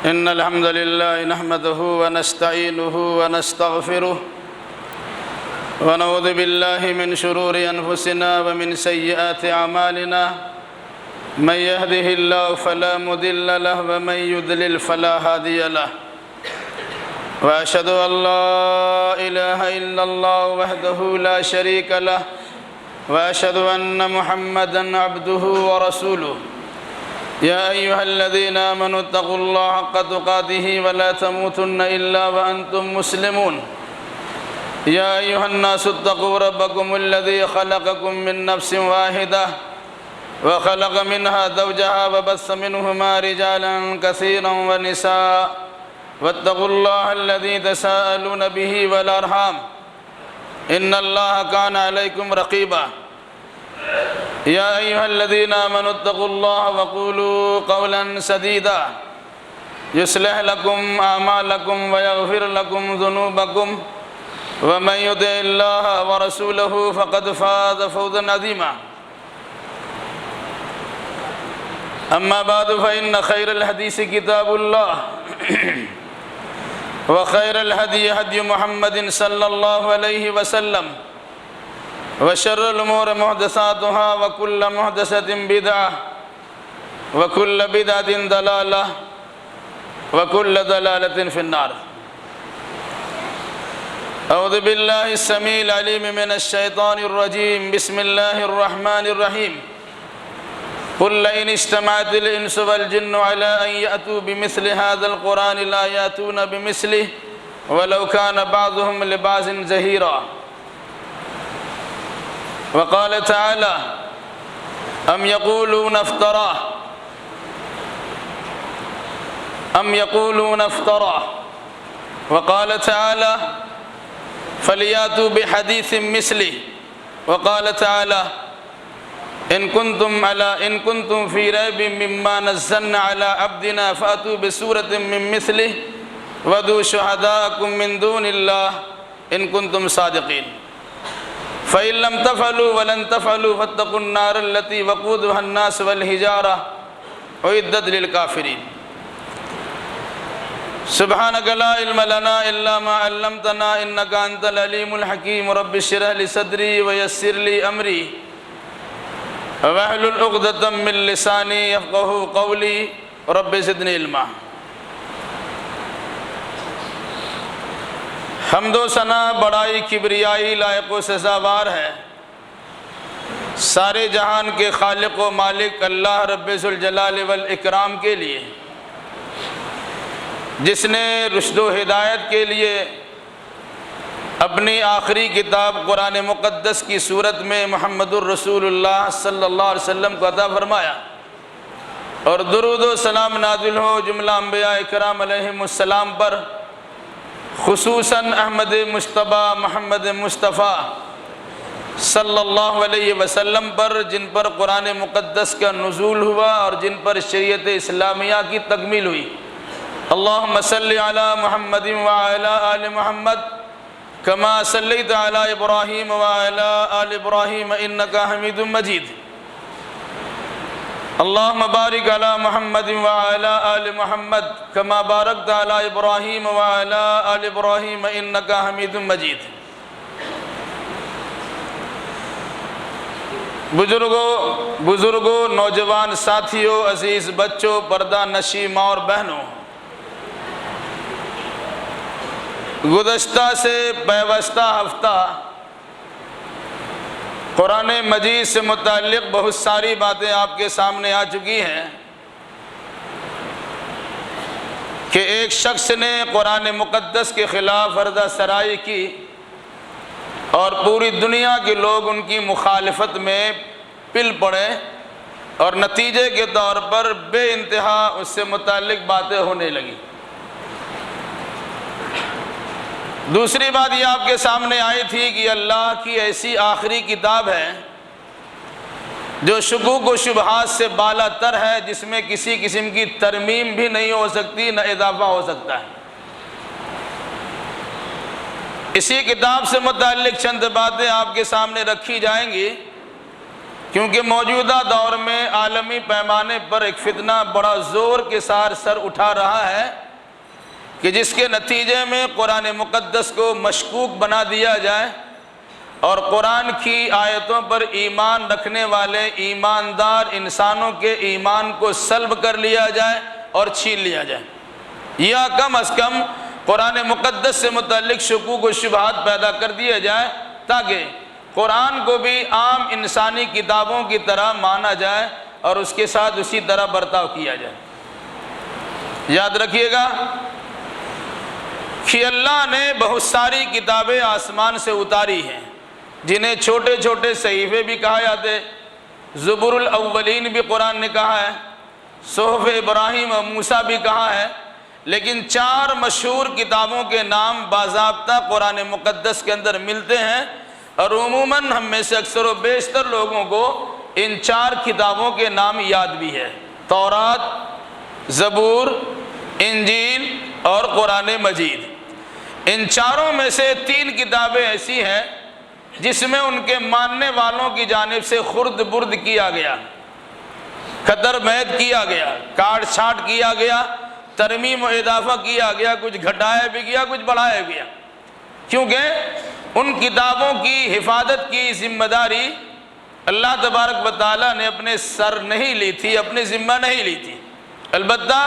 إن الحمد لله نحمده ونستعينه ونستغفره ونعوذ بالله من شرور أنفسنا ومن سيئات أعمالنا من يهده الله فلا مضل له ومن يضلل فلا هادي له وأشهد أن لا إله إلا الله وحده لا شريك له وأشهد أن محمدًا عبده ورسوله يا أيها الذين آمنوا اتقوا الله حق تقاته ولا تموتن إلا وأنتم مسلمون يا أيها الناس اتقوا ربكم الذي خلقكم من نفس واحدة وخلق منها زوجها وبث منهما رجالا كثيرا ونساء واتقوا الله الذي تساءلون به والأرحام إن الله كان عليكم رقيبا يا أيها الذين آمنوا اتقوا الله وقولوا قولا سديدا يصلح لكم أعمالكم ويغفر لكم ذنوبكم ومن يطع الله ورسوله فقد فاز فوزا عظيما أما بعد فإن خير الحديث كتاب الله وخير الهدي هدي محمد صلى الله عليه وسلم وشر الأمور محدثاتها وكل محدثة بدعة وكل بدعة ضلالة وكل ضلالة في النار أعوذ بالله السميع العليم من الشيطان الرجيم بسم الله الرحمن الرحيم قل لئن اجتمعت الإنس والجن على أن يأتوا بمثل هذا القرآن لا يأتون بمثله ولو كان بعضهم لبعض ظهيرا وقال تعالى أم يقولون افتراه وقال تعالى فليأتوا بحديث مثله وقال تعالى إن كنتم في ريب مما نزلنا على عبدنا فأتوا بسورة من مثله وادعوا شهداءكم من دون الله إن كنتم صادقين فإن لم تفعلوا ولن تفعلوا فاتقوا النار التي وقودها الناس والحجارة أعدت للكافرين سبحانك لا علم لنا إلا ما علمتنا إنك أنت العليم الحكيم رب اشرح لي صدري ويسر لي أمري واحلل عقدة من لساني يفقهوا قولي رب زدنی علما حمد و ثنا بڑائی کبریائی لائق و سزاوار ہے سارے جہان کے خالق و مالک اللہ رب ذوالجلال والاکرام کے لیے جس نے رشد و ہدایت کے لیے اپنی آخری کتاب قرآن مقدس کی صورت میں محمد الرسول اللہ صلی اللہ علیہ وسلم کو عطا فرمایا اور درود و سلام نازل ہو جملہ انبیاء اکرام علیہم السلام پر خصوصاً احمد مجتبیٰ محمد مصطفیٰ صلی اللہ علیہ وسلم پر جن پر قرآن مقدس کا نزول ہوا اور جن پر شریعت اسلامیہ کی تکمیل ہوئی اللہم صلی علی محمد وعلی آل محمد کما صلیت علی ابراہیم وعلی آل ابراہیم انکا حمید مجید اللہم بارک علی محمد وعلی آل محمد کما بارکت علی ابراہیم وعلی آل ابراہیم انکا حمید مجید بزرگوں نوجوان ساتھیوں عزیز بچوں پردہ نشی ماں اور بہنوں گزشتہ سے پیوستہ ہفتہ قرآن مجید سے متعلق بہت ساری باتیں آپ کے سامنے آ چکی ہیں کہ ایک شخص نے قرآن مقدس کے خلاف عرضہ سرائی کی اور پوری دنیا کے لوگ ان کی مخالفت میں پل پڑے اور نتیجے کے طور پر بے انتہا اس سے متعلق باتیں ہونے لگیں دوسری بات یہ آپ کے سامنے آئی تھی کہ اللہ کی ایسی آخری کتاب ہے جو شکوک و شبہات سے بالا تر ہے جس میں کسی قسم کی ترمیم بھی نہیں ہو سکتی نہ اضافہ ہو سکتا ہے اسی کتاب سے متعلق چند باتیں آپ کے سامنے رکھی جائیں گی کیونکہ موجودہ دور میں عالمی پیمانے پر ایک فتنہ بڑا زور کے ساتھ سر اٹھا رہا ہے کہ جس کے نتیجے میں قرآن مقدس کو مشکوک بنا دیا جائے اور قرآن کی آیتوں پر ایمان رکھنے والے ایماندار انسانوں کے ایمان کو سلب کر لیا جائے اور چھین لیا جائے، یا کم از کم قرآن مقدس سے متعلق شکوک و شبہات پیدا کر دیے جائے تاکہ قرآن کو بھی عام انسانی کتابوں کی طرح مانا جائے اور اس کے ساتھ اسی طرح برتاؤ کیا جائے۔ یاد رکھیے گا کہ اللہ نے بہت ساری کتابیں آسمان سے اتاری ہیں جنہیں چھوٹے چھوٹے صحیفے بھی کہا جاتے، زبور الاولین بھی قرآن نے کہا ہے، صحف ابراہیم و موسیٰ بھی کہا ہے، لیکن 4 مشہور کتابوں کے نام باضابطہ قرآن مقدس کے اندر ملتے ہیں، اور عموماً ہم میں سے اکثر و بیشتر لوگوں کو ان 4 کتابوں کے نام یاد بھی ہے، تورات، زبور، انجیل اور قرآن مجید۔ ان چاروں میں سے 3 کتابیں ایسی ہیں جس میں ان کے ماننے والوں کی جانب سے خرد برد کیا گیا، قطر مید کیا گیا، کاٹ چھانٹ کیا گیا، ترمیم و اضافہ کیا گیا، کچھ گھٹایا بھی گیا، کچھ بڑھایا گیا، کیونکہ ان کتابوں کی حفاظت کی ذمہ داری اللہ تبارک و تعالیٰ نے اپنے سر نہیں لی تھی، اپنے ذمہ نہیں لی تھی۔ البتہ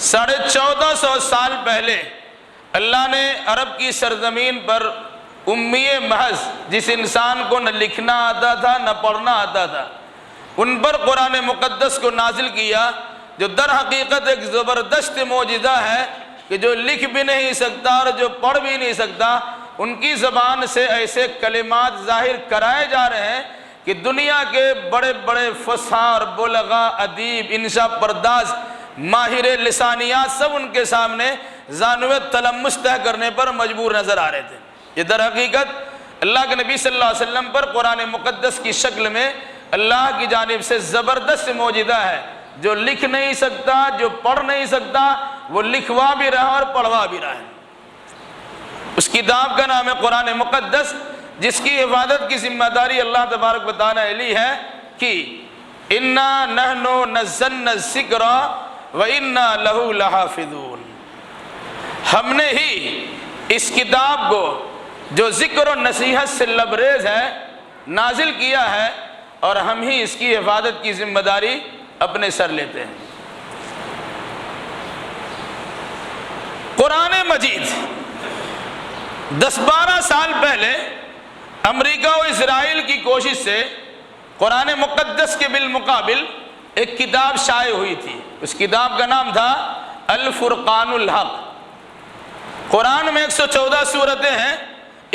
1450 سال پہلے اللہ نے عرب کی سرزمین پر امی محض، جس انسان کو نہ لکھنا آتا تھا نہ پڑھنا آتا تھا، ان پر قرآن مقدس کو نازل کیا، جو در حقیقت ایک زبردست معجزہ ہے کہ جو لکھ بھی نہیں سکتا اور جو پڑھ بھی نہیں سکتا، ان کی زبان سے ایسے کلمات ظاہر کرائے جا رہے ہیں کہ دنیا کے بڑے بڑے فصحاء اور بلغاء، ادیب، انشا پرداز، ماہر لسانیات سب ان کے سامنے زانوِ تلمس طے کرنے پر مجبور نظر آ رہے تھے۔ یہ در حقیقت اللہ کے نبی صلی اللہ علیہ وسلم پر قرآن مقدس کی شکل میں اللہ کی جانب سے زبردست معجزہ ہے۔ جو لکھ نہیں سکتا، جو پڑھ نہیں سکتا، وہ لکھوا بھی رہا اور پڑھوا بھی رہا ہے۔ اس کتاب کا نام ہے قرآن مقدس، جس کی حفاظت کی ذمہ داری اللہ تبارک و تعالیٰ نے لی ہے کہ اِنَّا نَحْنُ نَزَّلْنَا الذِّكْرَ وَإِنَّا لَهُ لَحَافِظُونَ، ہم نے ہی اس کتاب کو جو ذکر و نصیحت سے لبریز ہے نازل کیا ہے، اور ہم ہی اس کی حفاظت کی ذمہ داری اپنے سر لیتے ہیں۔ قرآن مجید 10-12 سال پہلے امریکہ و اسرائیل کی کوشش سے قرآن مقدس کے بالمقابل ایک کتاب شائع ہوئی تھی۔ اس کتاب کا نام تھا الفرقان الحق۔ قرآن میں 114 سورتیں ہیں،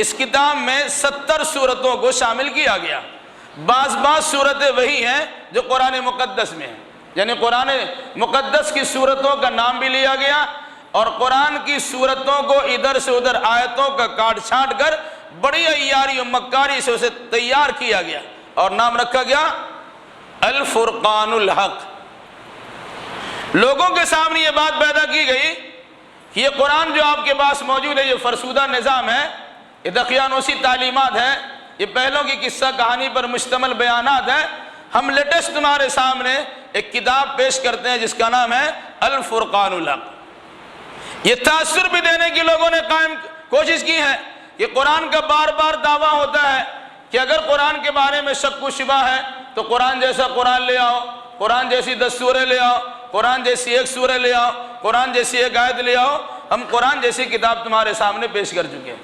اس کتاب میں 70 سورتوں کو شامل کیا گیا۔ بعض سورتیں وہی ہیں جو قرآن مقدس میں ہیں، یعنی قرآن مقدس کی سورتوں کا نام بھی لیا گیا اور قرآن کی سورتوں کو ادھر سے ادھر آیتوں کا کاٹ چھانٹ کر بڑی عیاری و مکاری سے اسے تیار کیا گیا اور نام رکھا گیا الفرقان الحق۔ لوگوں کے سامنے یہ بات پیدا کی گئی کہ یہ قرآن جو آپ کے پاس موجود ہے، یہ فرسودہ نظام ہے، یہ دقیانوسی تعلیمات ہے، یہ پہلوں کی قصہ کہانی پر مشتمل بیانات ہیں، ہم لیٹسٹ تمہارے سامنے ایک کتاب پیش کرتے ہیں جس کا نام ہے الفرقان الحق۔ یہ تاثر بھی دینے کی لوگوں نے قائم کوشش کی ہے کہ قرآن کا بار بار دعویٰ ہوتا ہے کہ اگر قرآن کے بارے میں شک و شبہ ہے تو قرآن جیسا قرآن لے آؤ، قرآن جیسی 10 سوریں لے آؤ، قرآن جیسی 1 سورہ لے آؤ، قرآن جیسی 1 آیت لے آؤ، ہم قرآن جیسی کتاب تمہارے سامنے پیش کر چکے ہیں۔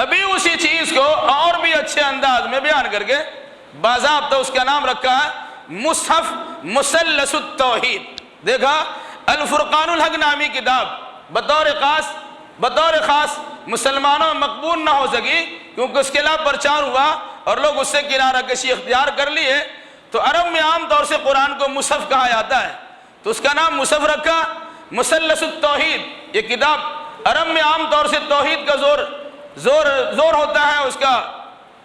ابھی اسی چیز کو اور بھی اچھے انداز میں بیان کر کے باضابطہ اس کا نام رکھا ہے مصحف مثلث التوحید۔ دیکھا، الفرقان الحق نامی کتاب بطور خاص مسلمانوں میں مقبول نہ ہو سکی کیونکہ اس کے خلاف پرچار ہوا اور لوگ اس سے کنارہ کشی اختیار کر لیے، تو عرب میں عام طور سے قرآن کو مصحف کہا جاتا ہے، تو اس کا نام مصحف رکھا مثلث التوحید۔ یہ کتاب عرب میں عام طور سے توحید کا زور ہوتا ہے، اس کا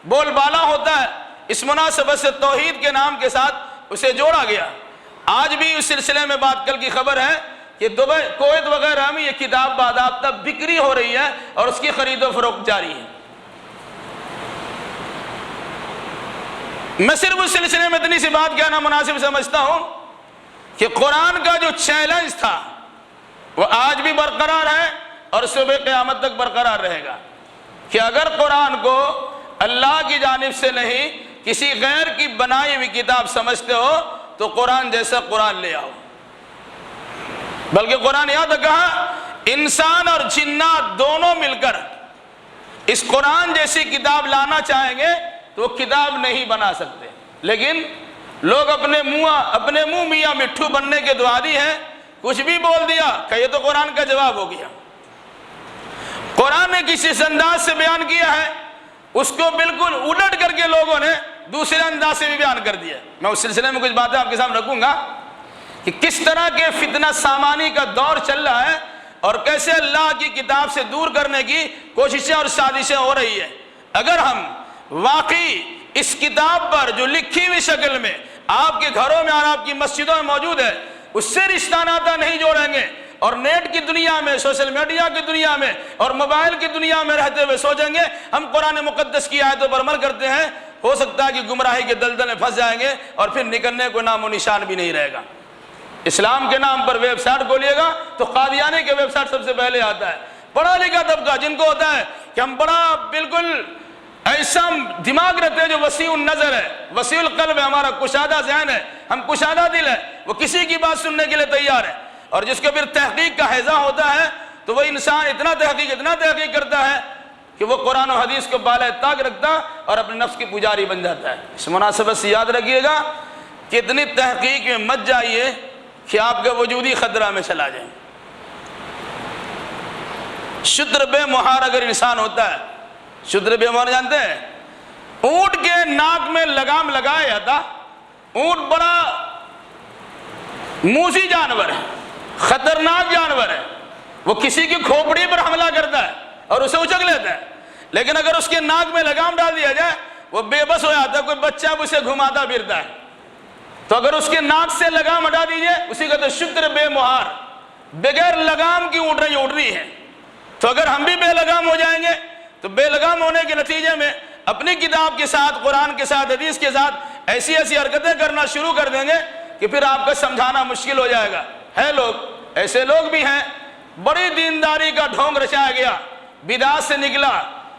بول بالا ہوتا ہے، اس مناسبت سے توحید کے نام کے ساتھ اسے جوڑا گیا۔ آج بھی اس سلسلے میں بات کل کی خبر ہے کہ دبئی، کویت وغیرہ میں یہ کتاب باضابطہ بکری ہو رہی ہے اور اس کی خرید و فروخت جاری ہے۔ میں صرف اس سلسلے میں اتنی سی بات کہنا مناسب سمجھتا ہوں کہ قرآن کا جو چیلنج تھا وہ آج بھی برقرار ہے اور صبح قیامت تک برقرار رہے گا کہ اگر قرآن کو اللہ کی جانب سے نہیں کسی غیر کی بنائی ہوئی کتاب سمجھتے ہو تو قرآن جیسا قرآن لے آؤ۔ بلکہ قرآن یاد کہا انسان اور جنات دونوں مل کر اس قرآن جیسی کتاب لانا چاہیں گے تو وہ کتاب نہیں بنا سکتے، لیکن لوگ اپنے منہ میاں مٹھو بننے کے دعادی ہیں، کچھ بھی بول دیا کہ یہ تو قرآن کا جواب ہو گیا۔ قرآن نے کسی انداز سے بیان کیا ہے اس کو بالکل الٹ کر کے لوگوں نے دوسرے انداز سے بھی بیان کر دیا۔ میں اس سلسلے میں کچھ باتیں آپ کے سامنے رکھوں گا کہ کس طرح کے فتنہ سامانی کا دور چل رہا ہے اور کیسے اللہ کی کتاب سے دور کرنے کی کوششیں اور سازشیں ہو رہی ہے۔ اگر ہم واقعی اس کتاب پر جو لکھی ہوئی شکل میں آپ کے گھروں میں اور آپ کی مسجدوں میں موجود ہے اس سے رشتہ ناتا نہیں جوڑیں گے اور نیٹ کی دنیا میں، سوشل میڈیا کی دنیا میں اور موبائل کی دنیا میں رہتے ہوئے سوچیں گے ہم قرآن مقدس کی آیتوں پر عمل کرتے ہیں، ہو سکتا ہے کہ گمراہی کے دلدل میں پھنس جائیں گے اور پھر نکلنے کو نام و نشان بھی نہیں رہے گا۔ اسلام کے نام پر ویب سائٹ کھولیے گا تو قادیانی کے ویب سائٹ سب سے پہلے آتا ہے۔ پڑھا لکھا طبقہ جن کو ہوتا ہے کہ ہم بڑا بالکل ایسا دماغ رہتے ہیں جو وسیع النظر ہے، وسیع القلب ہے، ہمارا کشادہ ذہن ہے، ہم کشادہ دل ہے، وہ کسی کی بات سننے کے لیے تیار ہے۔ اور جس کو پھر تحقیق کا حیضہ ہوتا ہے تو وہ انسان اتنا تحقیق کرتا ہے کہ وہ قرآن و حدیث کو بالائے طاق رکھتا اور اپنے نفس کی پجاری بن جاتا ہے۔ اس مناسبت سے یاد رکھیے گا کہ اتنی تحقیق میں مت جائیے کہ آپ کا وجود ہی خطرہ میں چلا جائے۔ شدر بے مہار اگر انسان ہوتا ہے، شدر بے مہار جانتے ہیں؟ اونٹ کے ناک میں لگام لگایا جاتا، اونٹ بڑا موذی جانور ہے، خطرناک جانور ہے، وہ کسی کی کھوپڑی پر حملہ کرتا ہے اور اسے اچک لیتا ہے، لیکن اگر اس کے ناک میں لگام ڈال دیا جائے وہ بے بس ہو جاتا ہے، کوئی بچہ اسے گھماتا پھرتا ہے۔ تو اگر اس کے ناک سے لگام ہٹا دیجئے اسی کہتے ہیں شدر بے مہار، بغیر لگام کی اڑ رہی ہے۔ تو اگر ہم بھی بے لگام ہو جائیں گے تو بے لگام ہونے کے نتیجے میں اپنی کتاب کے ساتھ، قرآن کے ساتھ، حدیث کے ساتھ ایسی حرکتیں کرنا شروع کر دیں گے کہ پھر آپ کا سمجھانا مشکل ہو جائے گا۔ ہے لوگ، ایسے لوگ بھی ہیں، بڑی دینداری کا ڈھونگ رچایا گیا، بدعت سے نکلا،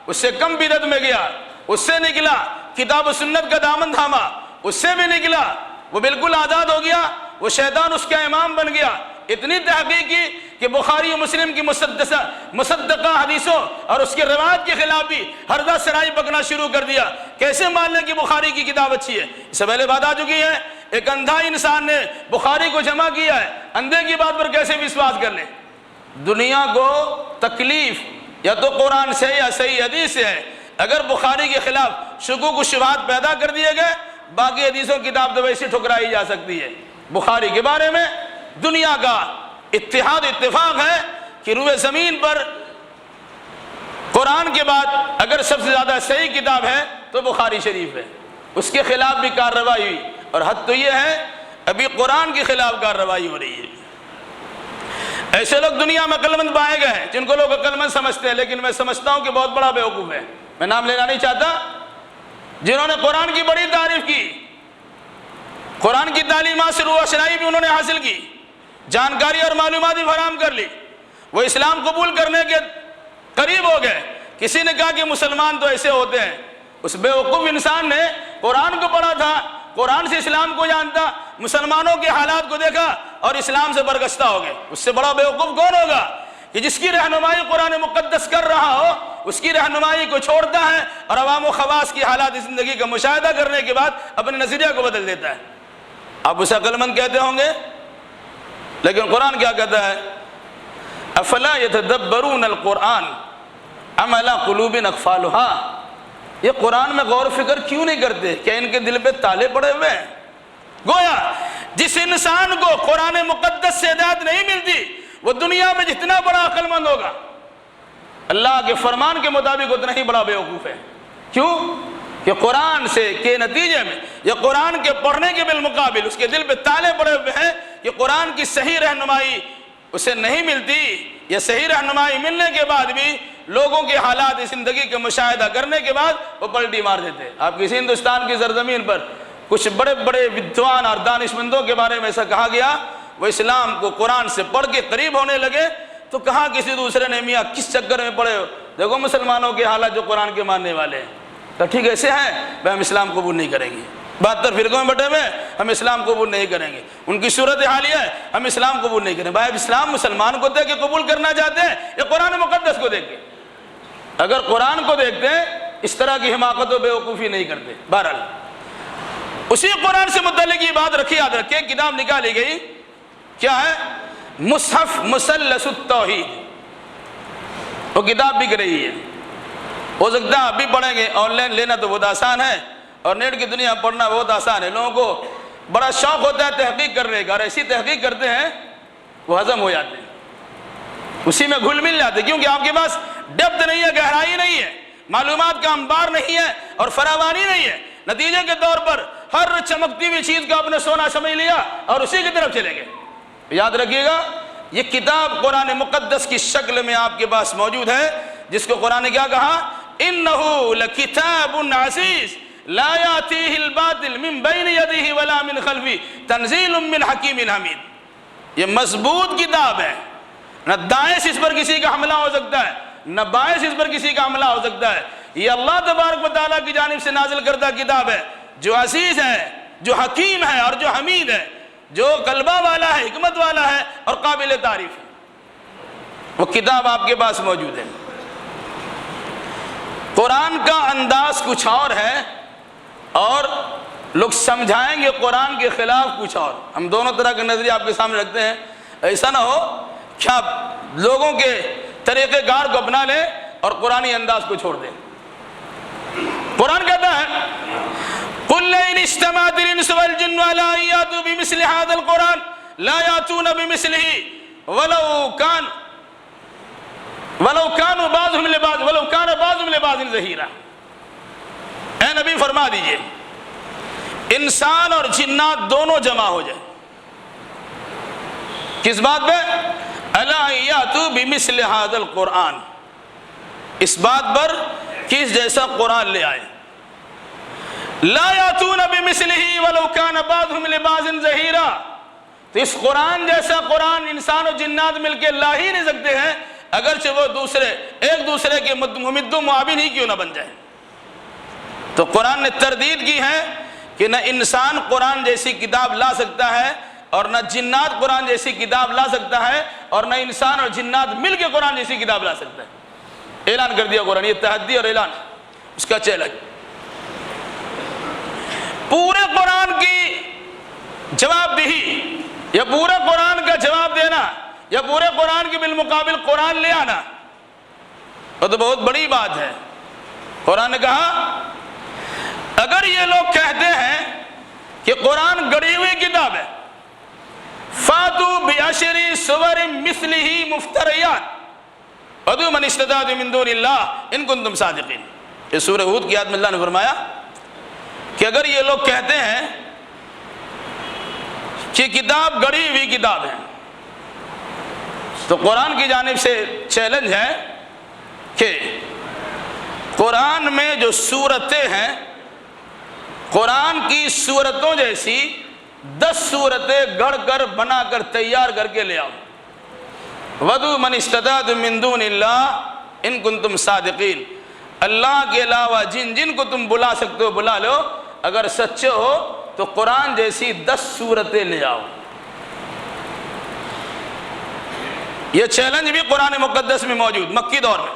اس سے کم بدعت میں گیا، اس سے نکلا، کتاب و سنت کا دامن تھاما، اس سے بھی نکلا، وہ بالکل آزاد ہو گیا، وہ شیطان اس کا امام بن گیا۔ اتنی تحقیق کی کہ بخاری و مسلم کی مصدقہ حدیثوں اور اس کے روایت کے خلاف بھی ہردہ سرائی پکنا شروع کر دیا۔ کیسے مان لیں کہ بخاری کی کتاب اچھی ہے؟ اس سے پہلے بات آ چکی ہے، ایک اندھا انسان نے بخاری کو جمع کیا ہے، اندھے کی بات پر کیسے وشواس کر لیں؟ دنیا کو تکلیف یا تو قرآن سے یا صحیح حدیث سے ہے۔ اگر بخاری کے خلاف شکوک و شبہات پیدا کر دیے گئے باقی حدیثوں کی کتاب تو ویسے ٹھکرائی جا سکتی ہے۔ بخاری کے بارے میں دنیا کا اتفاق ہے کہ روئے زمین پر قرآن کے بعد اگر سب سے زیادہ صحیح کتاب ہے تو بخاری شریف ہے۔ اس کے خلاف بھی کارروائی ہوئی اور حد تو یہ ہے ابھی قرآن کے خلاف کارروائی ہو رہی ہے۔ ایسے لوگ دنیا میں عقل مند پائے گئے ہیں جن کو لوگ عقل مند سمجھتے ہیں، لیکن میں سمجھتا ہوں کہ بہت بڑا بیوقوف ہے، میں نام لینا نہیں چاہتا، جنہوں نے قرآن کی بڑی تعریف کی، قرآن کی تعلیمات سے روح اشنائی بھی انہوں نے حاصل کی، جانکاری اور معلومات بھی فراہم کر لی، وہ اسلام قبول کرنے کے قریب ہو گئے۔ کسی نے کہا کہ مسلمان تو ایسے ہوتے ہیں، اس بیوقوف انسان نے قرآن کو پڑھا تھا، قرآن سے اسلام کو جانتا، مسلمانوں کے حالات کو دیکھا اور اسلام سے برگشتہ ہو گئے۔ اس سے بڑا بیوقوف کون ہوگا کہ جس کی رہنمائی قرآن مقدس کر رہا ہو اس کی رہنمائی کو چھوڑتا ہے اور عوام و خواص کی حالات زندگی کا مشاہدہ کرنے کے بعد اپنے نظریہ کو بدل دیتا ہے۔ آپ اسے عقل مند کہتے ہوں گے، لیکن قرآن کیا کہتا ہے؟ افلا یتدبرون القرآن ام علی قلوب اقفالها، یہ قرآن میں غور و فکر کیوں نہیں کرتے؟ کیا ان کے دل پہ تالے پڑے ہوئے ہیں؟ گویا جس انسان کو قرآن مقدس سے ہدایت نہیں ملتی وہ دنیا میں جتنا بڑا عقل مند ہوگا اللہ کے فرمان کے مطابق اتنا ہی بڑا بیوقوف ہے۔ کیوں؟ کہ قرآن سے کے نتیجے میں یا قرآن کے پڑھنے کے بالمقابل اس کے دل پہ تالے پڑے ہوئے ہیں کہ قرآن کی صحیح رہنمائی اسے نہیں ملتی، یا صحیح رہنمائی ملنے کے بعد بھی لوگوں کے حالات زندگی کا مشاہدہ کرنے کے بعد وہ پلٹی مار دیتے. آپ کسی ہندوستان کی سرزمین پر کچھ بڑے بڑے ودوان اور دانشمندوں کے بارے میں ایسا کہا گیا، وہ اسلام کو قرآن سے پڑھ کے قریب ہونے لگے تو کہا کسی دوسرے نے میاں کس چکر میں پڑے ہو، دیکھو مسلمانوں کے حالات جو قرآن کے ماننے والے ہیں. تو ٹھیک ایسے ہیں بھائی، ہم اسلام قبول نہیں کریں گے. 72 فرقوں میں بٹے ہوئے ہم اسلام قبول نہیں کریں گے. ان کی صورت حال یہ ہے ہم اسلام قبول نہیں کریں. بھائی اسلام مسلمان کو دیکھ کے قبول کرنا چاہتے ہیں یا قرآن مقدس کو دیکھ کے؟ اگر قرآن کو دیکھتے ہیں اس طرح کی حماقت و بیوقوفی نہیں کرتے. بہرحال اسی قرآن سے متعلق یہ بات رکھی، یاد رکھیں، کتاب نکالی گئی، کیا ہے؟ مصحف مثلث التوحید. وہ کتاب بک رہی ہے، ہو سکتا ہے آپ بھی پڑھیں گے. آن لائن لینا تو بہت آسان ہے اور نیٹ کی دنیا پڑھنا بہت آسان ہے. لوگوں کو بڑا شوق ہوتا ہے تحقیق کرنے کا، اور ایسی تحقیق کرتے ہیں وہ ہضم ہو جاتے ہیں، اسی میں گھل مل جاتے ہیں، کیونکہ آپ کے پاس ڈیپتھ نہیں ہے، گہرائی نہیں ہے، معلومات کا انبار نہیں ہے اور فراوانی نہیں ہے. نتیجے کے طور پر ہر چمکتی ہوئی چیز کو آپ نے سونا سمجھ لیا اور اسی کی طرف چلے گئے. یاد رکھیے گا یہ کتاب قرآن مقدس کی شکل میں آپ کے پاس موجود ہے، جس کو قرآن نے کیا کہا؟ انہو لکتاب عزیز لا یاتیہ الباطل من بین یدیہ ولا من خلفہ تنزیل من حکیم حمید. یہ مضبوط کتاب ہے، نہ دائیں سے اس پر کسی کا حملہ ہو سکتا ہے، نہ بائیں سے اس پر کسی کا حملہ ہو سکتا ہے. یہ اللہ تبارک و تعالیٰ کی جانب سے نازل کردہ کتاب ہے جو عزیز ہے، جو حکیم ہے اور جو حمید ہے، جو غلبہ والا ہے، حکمت والا ہے اور قابل تعریف ہے. وہ کتاب آپ کے پاس موجود ہے. قرآن کا انداز کچھ اور ہے اور لوگ سمجھائیں گے قرآن کے خلاف کچھ اور. ہم دونوں طرح کا نظریہ آپ کے سامنے رکھتے ہیں. ایسا نہ ہو کہ آپ لوگوں کے طریقہ کار کو اپنا لیں اور قرآنی انداز کو چھوڑ دیں. قرآن کہتا ہے قُلْ لَئِنِ اجْتَمَعَتِ الْإِنسُ وَالْجِنُّ عَلَىٰ أَن يَأْتُوا بِمِثْلِ هَٰذَا الْقُرْآنِ لَا يَأْتُونَ بِمِثْلِهِ وَلَوْ كَانَ بَعْضُهُمْ لِبَعْضٍ ظَهِيرًا. اے نبی فرما دیجئے انسان اور جنات دونوں جمع ہو جائیں. کس بات پہ؟ أَلَا يَأْتُوا بِمِثْلِ هَٰذَا الْقُرْآنِ، اس بات پر کہ اس جیسا قرآن لے آئے. لا یاتون بمثلہ ولو کان بعضهم لبعض ظہیرا. تو اس قرآن جیسا قرآن انسان و جنات مل کے لا ہی نہیں سکتے ہیں، اگرچہ وہ ایک دوسرے کے ممد و معاون ہی کیوں نہ بن جائیں. تو قرآن نے تردید کی ہے کہ نہ انسان قرآن جیسی کتاب لا سکتا ہے اور نہ جنات قرآن جیسی کتاب لا سکتا ہے اور نہ انسان اور جنات مل کے قرآن جیسی کتاب لا سکتا ہے. اعلان کر دیا قرآن، یہ تحدی اور اعلان، اس کا چیلنج. پورے قرآن کی جواب دہی یا پورے قرآن کا جواب دینا یا پورے قرآن کے بالمقابل قرآن لے آنا وہ تو بہت بڑی بات ہے. قرآن نے کہا اگر یہ لوگ کہتے ہیں کہ قرآن گڑھی ہوئی کتاب ہے، فاتوا بعشر سور مثلہ مفتریات وَدُوا مَنِ اسْتَطَعْتُم مِّن دُونِ اللَّهِ إِن كُنتُمْ صَادِقِينَ. یہ سورہ ہود کی آیت میں اللہ نے فرمایا کہ اگر یہ لوگ کہتے ہیں کہ کتاب گڑھی ہوئی کتاب ہے تو قرآن کی جانب سے چیلنج ہے کہ قرآن میں جو صورتیں ہیں قرآن کی صورتوں جیسی 10 صورتیں گڑھ کر بنا کر تیار کر کے لے آؤ. وَدُوا مَنِ اسْتَطَعْتُم مِّن دُونِ اللَّهِ إِن كُنتُمْ صَادِقِينَ. اللہ کے علاوہ جن کو تم بلا سکتے ہو بلا لو، اگر سچے ہو تو قرآن جیسی 10 صورتیں لے آؤ. یہ چیلنج بھی قرآن مقدس میں موجود مکی دور میں.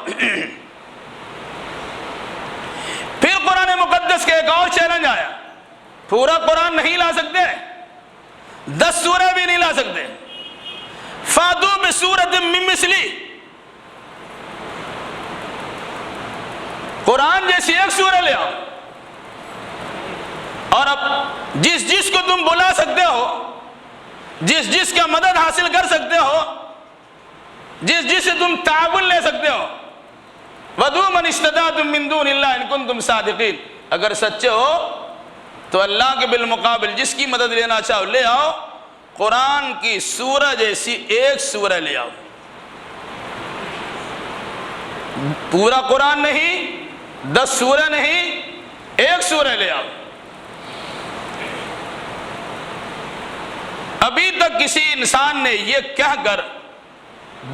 پھر قرآن مقدس کے ایک اور چیلنج آیا، پورا قرآن نہیں لا سکتے، 10 سورہ بھی نہیں لا سکتے. فَاتُوا بِسُورَةٍ مِّن مِّثْلِهِ، قرآن جیسی ایک سورہ لے آؤ اور اب جس کو تم بلا سکتے ہو، جس کا مدد حاصل کر سکتے ہو، جس سے تم تعاون لے سکتے ہو، وَدُوا مَنِ اسْتَطَعْتُم مِّن دُونِ اللَّهِ إِن كُنتُمْ صَادِقِينَ. اگر سچے ہو تو اللہ کے بالمقابل جس کی مدد لینا چاہو لے آؤ، قرآن کی سورہ جیسی ایک سورہ لے آؤ. پورا قرآن نہیں، 10 سورہ نہیں، 1 سورہ لے آؤ۔ ابھی تک کسی انسان نے یہ کہہ کر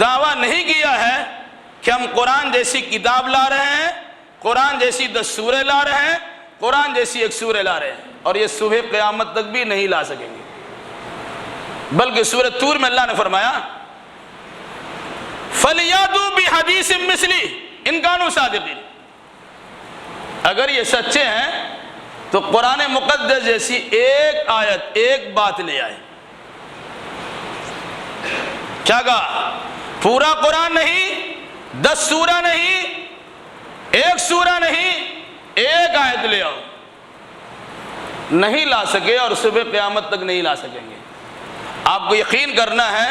دعویٰ نہیں کیا ہے کہ ہم قرآن جیسی کتاب لا رہے ہیں، قرآن جیسی 10 سورے لا رہے ہیں، قرآن جیسی 1 سورہ لا رہے ہیں، اور یہ صبح قیامت تک بھی نہیں لا سکیں گے۔ بلکہ سورہ طور میں اللہ نے فرمایا فَلْيَأْتُوا بِحَدِيثٍ مِثْلِهِ إِن كَانُوا صَادِقِينَ، اگر یہ سچے ہیں تو قرآن مقدس جیسی ایک آیت، ایک بات لے آئے۔ کیا کہا؟ پورا قرآن نہیں، 10 سورہ نہیں، 1 سورہ نہیں، 1 آیت لے آؤ۔ نہیں لا سکے اور صبح قیامت تک نہیں لا سکیں گے۔ آپ کو یقین کرنا ہے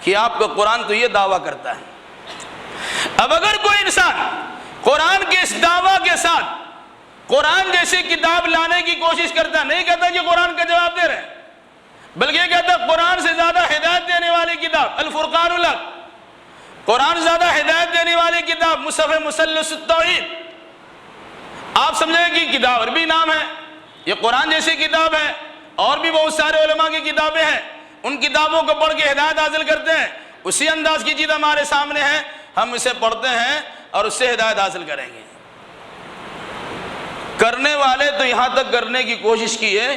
کہ آپ کا قرآن تو یہ دعویٰ کرتا ہے۔ اب اگر کوئی انسان قرآن کے اس دعویٰ کے ساتھ قرآن جیسی کتاب لانے کی کوشش کرتا ہے، نہیں کہتا کہ قرآن کا جواب دے رہے ہیں، بلکہ یہ کہتا ہے قرآن سے زیادہ ہدایت دینے والی کتاب الفرقان الحق، قرآن سے زیادہ ہدایت دینے والی کتاب مصحف مثلث التوحید، آپ سمجھیں کہ کتاب عربی نام ہے، یہ قرآن جیسی کتاب ہے، اور بھی بہت سارے علماء کی کتابیں ہیں، ان کتابوں کو پڑھ کے ہدایت حاصل کرتے ہیں، اسی انداز کی چیز ہمارے سامنے ہے، ہم اسے پڑھتے ہیں اور اس سے ہدایت حاصل کریں گے۔ کرنے والے تو یہاں تک کرنے کی کوشش کی ہے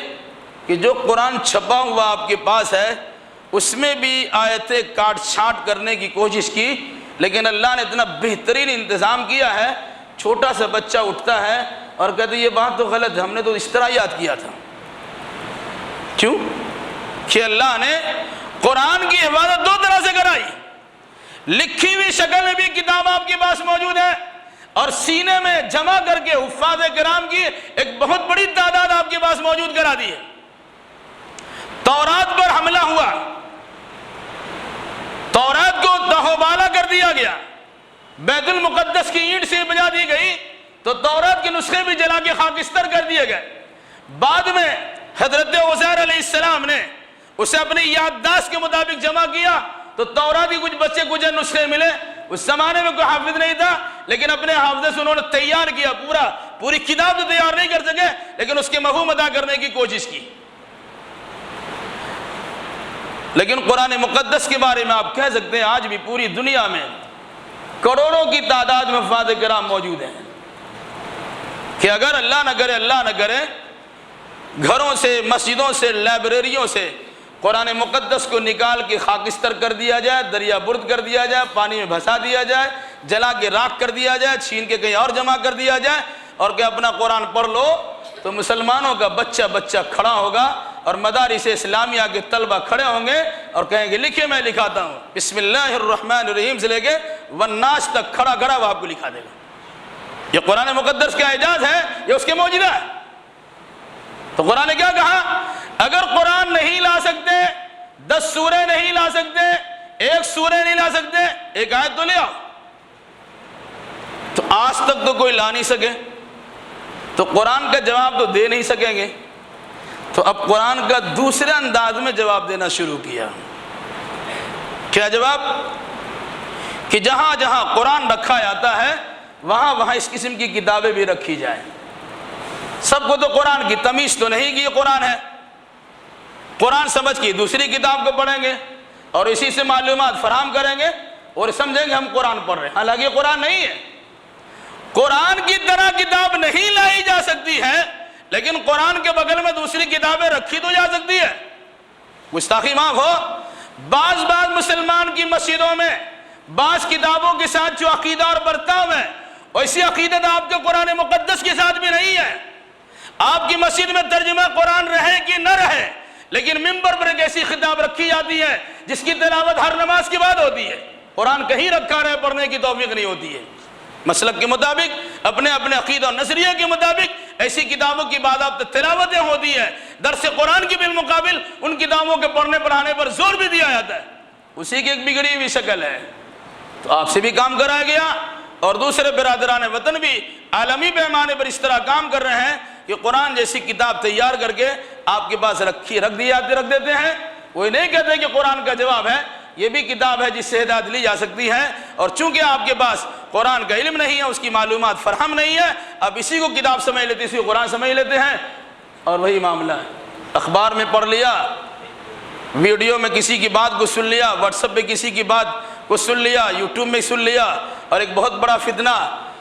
کہ جو قرآن چھپا ہوا آپ کے پاس ہے اس میں بھی آیتیں کاٹ چھانٹ کرنے کی کوشش کی، لیکن اللہ نے اتنا بہترین انتظام کیا ہے، چھوٹا سا بچہ اٹھتا ہے اور کہتے یہ بات تو غلط ہے، ہم نے تو اس طرح یاد کیا تھا۔ کیوں؟ کہ اللہ نے قرآن کی حفاظت 2 طرح سے کرائی، لکھی ہوئی شکل میں بھی کتاب آپ کے پاس موجود ہے، اور سینے میں جمع کر کے حفاظ کرام کی ایک بہت بڑی تعداد آپ کے پاس موجود کرا دی ہے۔ تورات پر حملہ ہوا، تورات کو تہوبالا کر دیا گیا، بیت المقدس کی اینٹ سے بجا دی گئی، تو تورات کے نسخے بھی جلا کے خاکستر کر دیے گئے۔ بعد میں حضرت عزیر علیہ السلام نے اسے اپنی یادداشت کے مطابق جمع کیا، تو تورات کی کچھ بچے کچھ نسخے ملے۔ اس زمانے میں کوئی حافظ نہیں تھا، لیکن اپنے حافظے سے انہوں نے تیار کیا، پوری کتاب تو تیار نہیں کر سکے، لیکن اس کے مفہوم ادا کرنے کی کوشش کی۔ لیکن قرآن مقدس کے بارے میں آپ کہہ سکتے ہیں آج بھی پوری دنیا میں کروڑوں کی تعداد میں حفاظ کرام موجود ہیں، کہ اگر اللہ نہ کرے گھروں سے، مسجدوں سے، لائبریریوں سے قرآن مقدس کو نکال کے خاکستر کر دیا جائے، دریا برد کر دیا جائے، پانی میں بھسا دیا جائے، جلا کے راکھ کر دیا جائے، چھین کے کہیں اور جمع کر دیا جائے، اور کہ اپنا قرآن پڑھ لو، تو مسلمانوں کا بچہ کھڑا ہوگا اور مدارس اسلامیہ کے طلبہ کھڑے ہوں گے اور کہیں گے لکھے میں لکھاتا ہوں، بسم اللہ الرحمن الرحیم سے لے کے والناس تک کھڑا وہ آپ کو لکھا دے گا۔ یہ قرآن مقدس کا اعجاز ہے، یہ اس کے معجزہ ہے۔ تو قرآن نے کیا کہا؟ اگر قرآن نہیں لا سکتے، 10 سورے نہیں لا سکتے، 1 سورے نہیں لا سکتے، 1 آیت تو لے آؤ۔ تو آج تک تو کوئی لا نہیں سکے، تو قرآن کا جواب تو دے نہیں سکیں گے، تو اب قرآن کا دوسرے انداز میں جواب دینا شروع کیا۔ کیا جواب؟ کہ جہاں جہاں قرآن رکھا جاتا ہے وہاں اس قسم کی کتابیں بھی رکھی جائیں۔ سب کو تو قرآن کی تمیز تو نہیں کہ یہ قرآن ہے، قرآن سمجھ کے دوسری کتاب کو پڑھیں گے اور اسی سے معلومات فراہم کریں گے اور سمجھیں گے ہم قرآن پڑھ رہے ہیں، حالانکہ یہ قرآن نہیں ہے۔ قرآن کی طرح کتاب نہیں لائی جا سکتی ہے، لیکن قرآن کے بغل میں دوسری کتابیں رکھی تو جا سکتی ہے۔ گستاخی معاف ہو، بعض مسلمان کی مسجدوں میں بعض کتابوں کے ساتھ جو عقیدہ اور برتاؤ ہے، ویسی عقیدت آپ کے قرآن مقدس کے ساتھ بھی نہیں ہے۔ آپ کی مسجد میں ترجمہ قرآن رہے کہ نہ رہے، لیکن ممبر پر ایک ایسی خطاب رکھی جاتی ہے جس کی تلاوت ہر نماز کے بعد ہوتی ہے، قرآن کہیں رکھا رہے پڑھنے کی توفیق نہیں ہوتی ہے۔ مسلک کے مطابق، اپنے عقیدہ اور نظریے کے مطابق ایسی کتابوں کی باضابطہ تلاوتیں ہوتی ہے، درس قرآن کی بالمقابل ان کتابوں کے پڑھنے پڑھانے پر زور بھی دیا جاتا ہے، اسی کی ایک بگڑی ہوئی شکل ہے۔ تو آپ سے بھی کام کرایا گیا اور دوسرے برادران وطن بھی عالمی پیمانے پر اس طرح کام کر رہے ہیں کہ قرآن جیسی کتاب تیار کر کے آپ کے پاس رکھ دیتے ہیں۔ وہ نہیں کہتے کہ قرآن کا جواب ہے، یہ بھی کتاب ہے جس سے ہدایت لی جا سکتی ہے، اور چونکہ آپ کے پاس قرآن کا علم نہیں ہے، اس کی معلومات فراہم نہیں ہے، اب اسی کو کتاب سمجھ لیتے، اسی کو قرآن سمجھ لیتے ہیں، اور وہی معاملہ ہے، اخبار میں پڑھ لیا، ویڈیو میں کسی کی بات کو سن لیا، واٹس ایپ پہ کسی کی بات کو سن لیا، یوٹیوب میں سن لیا، اور ایک بہت بڑا فتنہ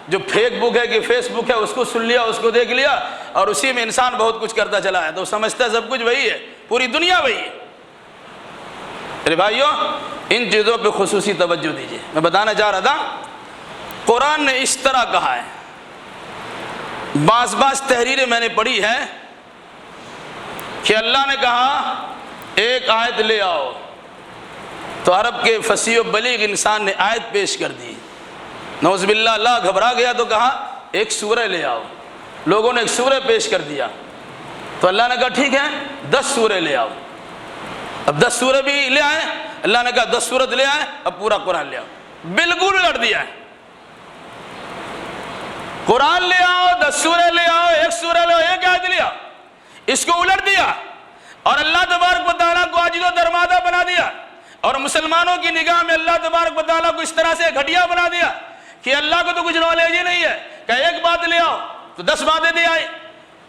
جو فیک بک ہے کہ فیس بک ہے اس کو سن لیا، اس کو دیکھ لیا، اور اسی میں انسان بہت کچھ کرتا چلا ہے، تو سمجھتا ہے سب کچھ وہی ہے، پوری دنیا وہی ہے۔ میرے بھائیوں، ان چیزوں پہ خصوصی توجہ دیجیے۔ میں بتانا چاہ رہا تھا، قرآن نے اس طرح کہا ہے، بعض تحریریں میں نے پڑھی ہے کہ اللہ نے کہا ایک آیت لے آؤ، تو عرب کے فصیح و بلیغ انسان نے آیت پیش کر دی، نعوذ باللہ اللہ گھبرا گیا تو کہا ایک سورہ لے آؤ، لوگوں نے ایک سورہ پیش کر دیا، تو اللہ نے کہا ٹھیک ہے 10 سورہ لے آؤ، اب 10 سورہ بھی لے آئے، اللہ نے کہا 10 سورت لے آئے، اب پورا قرآن لے آؤ، بالکل الٹ دیا ہے، قرآن لے آؤ 10 سورہ لے آؤ، ایک سورہ لے آؤ، ایک آیت لے آؤ، اس کو الٹ دیا، اور اللہ تبارک و تعالیٰ کو عاجز و درمادہ بنا دیا، اور مسلمانوں کی نگاہ میں اللہ تبارک و تعالیٰ کو اس طرح سے گھٹیا بنا دیا کہ اللہ کو تو کچھ نالج ہی نہیں ہے، کہ ایک بات لے آؤ تو 10 باتیں دے آئے،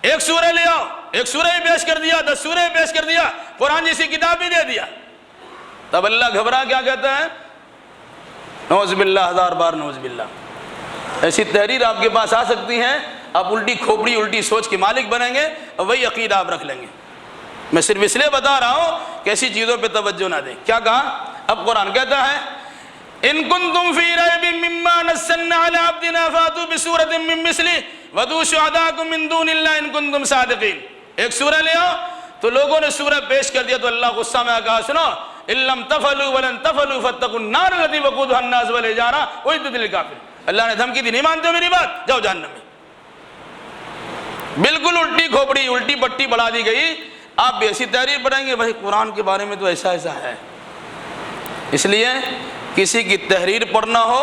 ایک سورہ لے آؤ، ایک سورہ ہی پیش کر دیا، 10 سورہ ہی پیش کر دیا، قرآن جیسی کتاب بھی دے دیا۔ تب اللہ گھبرا کیا کہتا ہے، نعوذ باللہ، 1000 بار نعوذ باللہ۔ ایسی تحریر آپ کے پاس آ سکتی ہیں، آپ الٹی کھوپڑی الٹی سوچ کے مالک بنیں گے اور وہی عقیدہ آپ رکھ لیں گے۔ میں صرف اس لیے بتا رہا ہوں کہ ایسی چیزوں پہ توجہ نہ دیں۔ کیا کہا؟ اب قرآن کہتا ہے ان کنتم فی ریب مما نزلنا علی عبدنا فاتوا بسورۃ من مثلہ وادعوا شہداءکم من دون اللہ ان کنتم صادقین۔ ایک سورہ لے آؤ، تو لوگوں نے سورہ پیش کر دیا، تو اللہ غصہ میں کہا سنو ان لم تفعلوا ولن تفعلوا فاتقوا النار التي وقودها الناس والحجارہ اعدت للکافرین۔ اللہ نے دھمکی دی، نہیں مانتے ہو میری بات، جاؤ جہنم میں۔ بالکل الٹی کھوپڑی الٹی پٹی بڑھا دی گئی۔ آپ بھی ایسی تحریر پڑھیں گے، بھائی قرآن کے بارے میں تو ایسا ہے۔ اس لیے کسی کی تحریر پڑھنا ہو،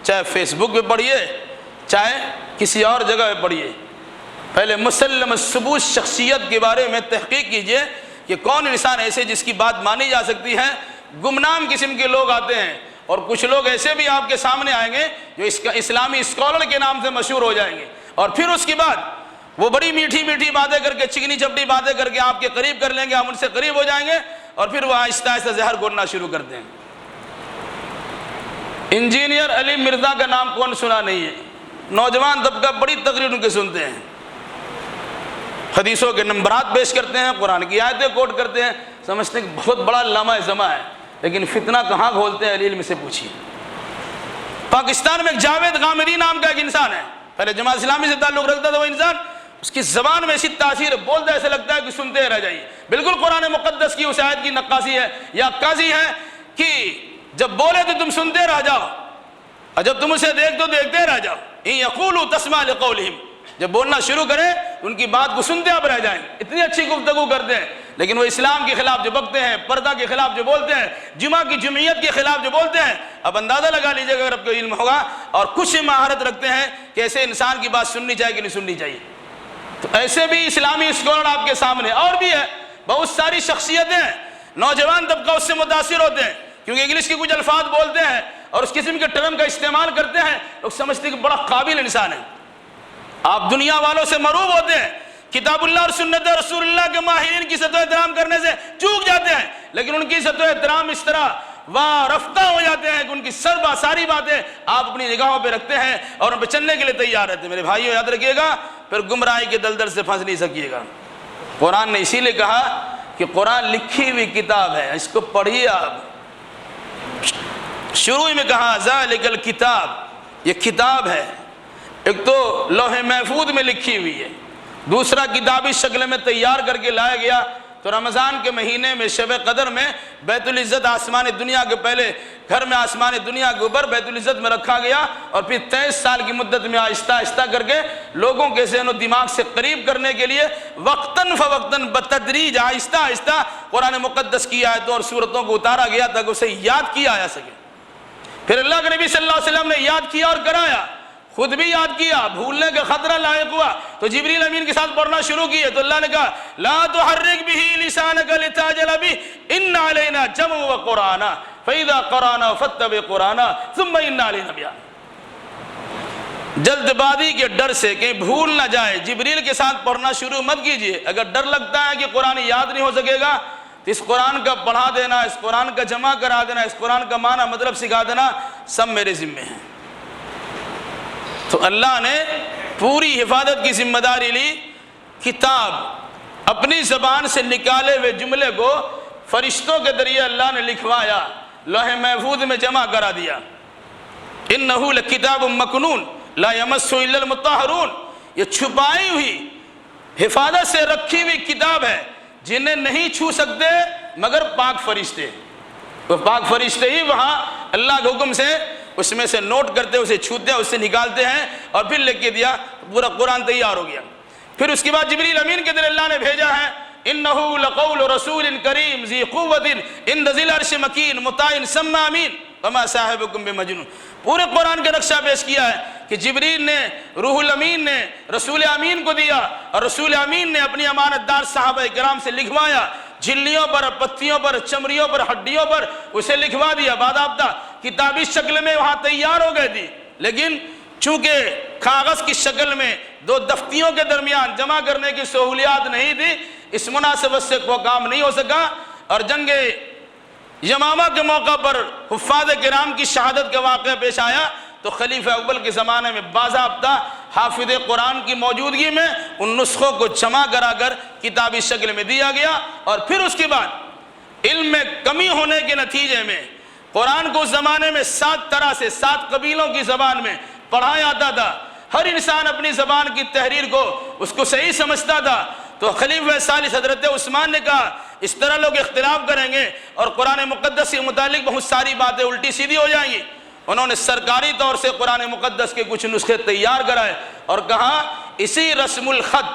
چاہے فیس بک پہ پڑھیے چاہے کسی اور جگہ پہ پڑھیے، پہلے مسلم ثبوت شخصیت کے بارے میں تحقیق کیجئے کہ کون انسان ایسے جس کی بات مانی جا سکتی ہے۔ گمنام قسم کے لوگ آتے ہیں، اور کچھ لوگ ایسے بھی آپ کے سامنے آئیں گے جو اسلامی اسکالر کے نام سے مشہور ہو جائیں گے، اور پھر اس کے بعد وہ بڑی میٹھی میٹھی باتیں کر کے، چکنی چپٹی باتیں کر کے آپ کے قریب کر لیں گے، آپ ان سے قریب ہو جائیں گے، اور پھر وہ آہستہ آہستہ زہر گھولنا شروع کرتے ہیں۔ انجینئر علی مرزا کا نام کون سنا نہیں ہے؟ نوجوان طبقہ بڑی تقریر ان کے سنتے ہیں، حدیثوں کے نمبرات پیش کرتے ہیں، قرآن کی آیتیں کوٹ کرتے ہیں، سمجھتے ہیں کہ بہت بڑا علامہ زماں ہے، لیکن فتنہ کہاں کھولتے ہیں؟ علی علم سے پوچھیے۔ پاکستان میں ایک جاوید غامدی نام کا ایک انسان ہے، پہلے جماعت اسلامی سے تعلق رکھتا تھا وہ انسان، اس کی زبان میں ایسی تاثیر ہے، بولتا ایسے لگتا ہے کہ سنتے رہ جائیے، بالکل قرآن مقدس کی اس آیت کی نقاسی ہے یا عکاسی ہے کہ جب بولے تو تم سنتے رہ جاؤ، اور جب تم اسے دیکھ تو دیکھتے رہ جاؤ، ان یقولوا تسمع لقولہم، جب بولنا شروع کریں تو ان کی بات کو سنتے آپ رہ جائیں، اتنی اچھی گفتگو کرتے ہیں، لیکن وہ اسلام کے خلاف جو بکتے ہیں، پردہ کے خلاف جو بولتے ہیں، جمعہ کی جمعیت کے خلاف جو بولتے ہیں، اب اندازہ لگا لیجیے اگر آپ کو علم ہوگا، اور کچھ مہارت رکھتے ہیں کہ ایسے انسان کی بات سننی چاہیے کہ نہیں سننی چاہیے۔ تو ایسے بھی اسلامی اسکالر آپ کے سامنے اور بھی ہے، بہت ساری شخصیتیں ہیں، نوجوان طبقہ اس سے متاثر ہوتے ہیں کیونکہ انگلش کے کچھ الفاظ بولتے ہیں اور اس قسم کے ٹرم کا استعمال کرتے ہیں، لوگ سمجھتے ہیں کہ بڑا قابل انسان ہے۔ آپ دنیا والوں سے مرعوب ہوتے ہیں، کتاب اللہ اور سنت رسول اللہ کے ماہرین کی سطح احترام کرنے سے چوک جاتے ہیں، لیکن ان کی سطح احترام اس طرح رفتہ ہو جاتے ہیں کہ ان کی ساری باتیں آپ اپنی نگاہوں پہ رکھتے ہیں اور ان پہ چلنے کے لیے تیار رہتے ہیں۔ میرے بھائیو یاد رکھیے گا، پھر گمراہی کے دلدل سے پھنس نہیں سکیے گا۔ قرآن نے اسی لیے کہا کہ قرآن لکھی ہوئی کتاب ہے، اس کو پڑھیے آپ۔ شروع میں کہا ذالک الکتاب، یہ کتاب ہے، ایک تو لوح محفوظ میں لکھی ہوئی ہے، دوسرا کتابی شکل میں تیار کر کے لایا گیا۔ تو رمضان کے مہینے میں شب قدر میں بیت العزت آسمان دنیا کے پہلے گھر میں آسمان دنیا کے اوپر بیت العزت میں رکھا گیا، اور پھر 23 سال کی مدت میں آہستہ آہستہ کر کے لوگوں کے ذہن و دماغ سے قریب کرنے کے لیے وقتاً فوقتاً بتدریج آہستہ آہستہ قرآن مقدس کی آیتوں اور سورتوں کو اتارا گیا تاکہ اسے یاد کیا جا سکے۔ پھر اللہ کے نبی صلی اللہ علیہ وسلم نے یاد کیا اور کرایا، خود بھی یاد کیا، بھولنے کا خطرہ لاحق ہوا تو جبریل امین کے ساتھ پڑھنا شروع کیے، تو اللہ نے کہا لا تحرک بہ لسانک لتعجل بہ ان علینا جمع و قرآن، فَإِذَا قَرَأْنَاهُ فَاتَّبِعْ قُرْآنَهُ ثُمَّ إِنَّ عَلَيْنَا بَيَانَهُ۔ جلد بازی کے ڈر سے کہیں بھول نہ جائے جبریل کے ساتھ پڑھنا شروع مت کیجئے۔ اگر ڈر لگتا ہے کہ قرآن یاد نہیں ہو سکے گا تو اس قرآن کا پڑھا دینا، اس قرآن کا جمع کرا دینا، اس قرآن کا معنی مطلب سکھا دینا سب میرے ذمہ ہیں۔ تو اللہ نے پوری حفاظت کی ذمہ داری لی۔ کتاب اپنی زبان سے نکالے ہوئے جملے کو فرشتوں کے ذریعے اللہ نے لکھوایا، لوح محفوظ میں جمع کرا دیا۔ انہ لکتاب مکنون لا یمسہ الا المطہرون، یہ چھپائی ہوئی حفاظت سے رکھی ہوئی کتاب ہے جنہیں نہیں چھو سکتے مگر پاک فرشتے۔ وہ پاک فرشتے ہی وہاں اللہ کے حکم سے اس میں سے نوٹ کرتے، اسے چھوتے ہیں، اسے نکالتے ہیں اور پھر لکھ کے دیا، پورا قرآن تیار ہو گیا۔ پھر اس کے بعد جبریل امین کے ذریعے اللہ نے بھیجا ہے، انہ لقول رسول کریم ذی قوت عند ذی العرش مکین مطاع ثم امین وما صاحبکم بمجنون۔ پورے قرآن کا نقشہ پیش کیا ہے کہ جبریل نے، روح الامین نے رسول امین کو دیا اور رسول امین نے اپنی امانت دار صحابہ کرام سے لکھوایا، جھلیوں پر، پتیوں پر، چمڑیوں پر، ہڈیوں پر اسے لکھوا دیا، باضابطہ کتابی شکل میں وہاں تیار ہو گئی تھی، لیکن چونکہ کاغذ کی شکل میں دو دفتیوں کے درمیان جمع کرنے کی سہولیات نہیں تھی، اس مناسبت سے وہ کام نہیں ہو سکا۔ اور جنگ یمامہ کے موقع پر حفاظ کرام کی شہادت کا واقعہ پیش آیا تو خلیفہ اول کے زمانے میں باضابطہ حافظ قرآن کی موجودگی میں ان نسخوں کو جمع کرا کر کتابی شکل میں دیا گیا۔ اور پھر اس کے بعد علم میں کمی ہونے کے نتیجے میں قرآن کو اس زمانے میں 7 طرح سے 7 قبیلوں کی زبان میں پڑھایا جاتا تھا۔ ہر انسان اپنی زبان کی تحریر کو اس کو صحیح سمجھتا تھا۔ تو خلیفہ ثالث حضرت عثمان نے کہا اس طرح لوگ اختلاف کریں گے اور قرآن مقدس کے متعلق بہت ساری باتیں الٹی سیدھی ہو جائیں گی۔ انہوں نے سرکاری طور سے قرآن مقدس کے کچھ نسخے تیار کرائے اور کہا اسی رسم الخط،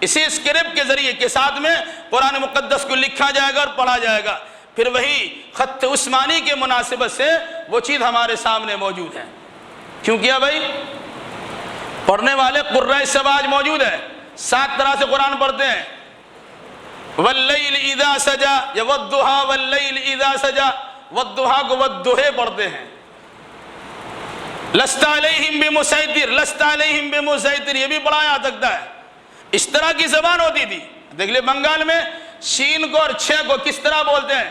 اسی اسکرپٹ کے ذریعے کے ساتھ میں قرآن مقدس کو لکھا جائے گا اور پڑھا جائے گا۔ پھر وہی خط عثمانی کے مناسبت سے وہ چیز ہمارے سامنے موجود ہے۔ کیوں کیا بھائی؟ پڑھنے والے قرۂ سباج موجود ہیں، 7 طرح سے قرآن پڑھتے ہیں۔ واللیل اذا سجا یا والضحی واللیل اذا سجا، والضحی کو والضحی پڑھتے ہیں۔ لست علیہم بمسیطر، لست علیہم بمسیطر، یہ بھی پڑھا جا سکتا ہے۔ اس طرح کی زبان ہوتی تھی۔ دیکھ لیں بنگال میں شین کو اور چھ کو کس طرح بولتے ہیں،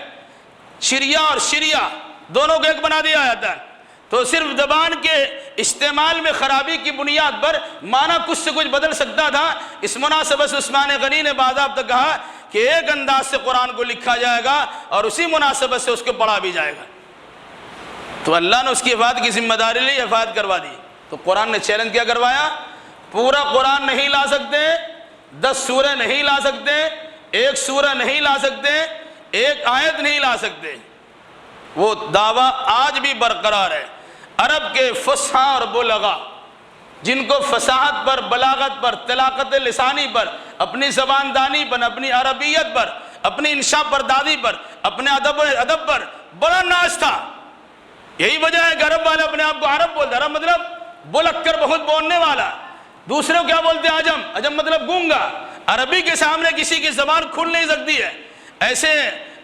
شریا اور شریا دونوں کو ایک بنا دیا جاتا ہے۔ تو صرف زبان کے استعمال میں خرابی کی بنیاد پر معنی کچھ سے کچھ بدل سکتا تھا۔ اس مناسبت سے عثمان غنی نے باضابطہ کہا کہ ایک انداز سے قرآن کو لکھا جائے گا اور اسی مناسبت سے اس کو پڑھا بھی جائے گا۔ تو اللہ نے اس کی حفاظت کی ذمہ داری لی، حفاظت کروا دی۔ تو قرآن نے چیلنج کیا کروایا، پورا قرآن نہیں لا سکتے، 10 سورہ نہیں لا سکتے، 1 سورہ نہیں لا سکتے، 1 آیت نہیں لا سکتے۔ وہ دعویٰ آج بھی برقرار ہے۔ عرب کے فصحا اور بلغا جن کو فصاحت پر، بلاغت پر، طلاقت لسانی پر، اپنی زبان دانی پر، اپنی عربیت پر، اپنی انشاء پردازی پر، اپنے ادب پر بڑا ناز تھا۔ یہی وجہ ہے کہ عرب والے اپنے آپ کو عرب بولتے ہیں۔ عرب مطلب بلک کر بہت بولنے والا۔ دوسرے کو کیا بولتے ہیں؟ عجم۔ عجم مطلب گونگا۔ عربی کے سامنے کسی کی زبان کھل نہیں سکتی ہے۔ ایسے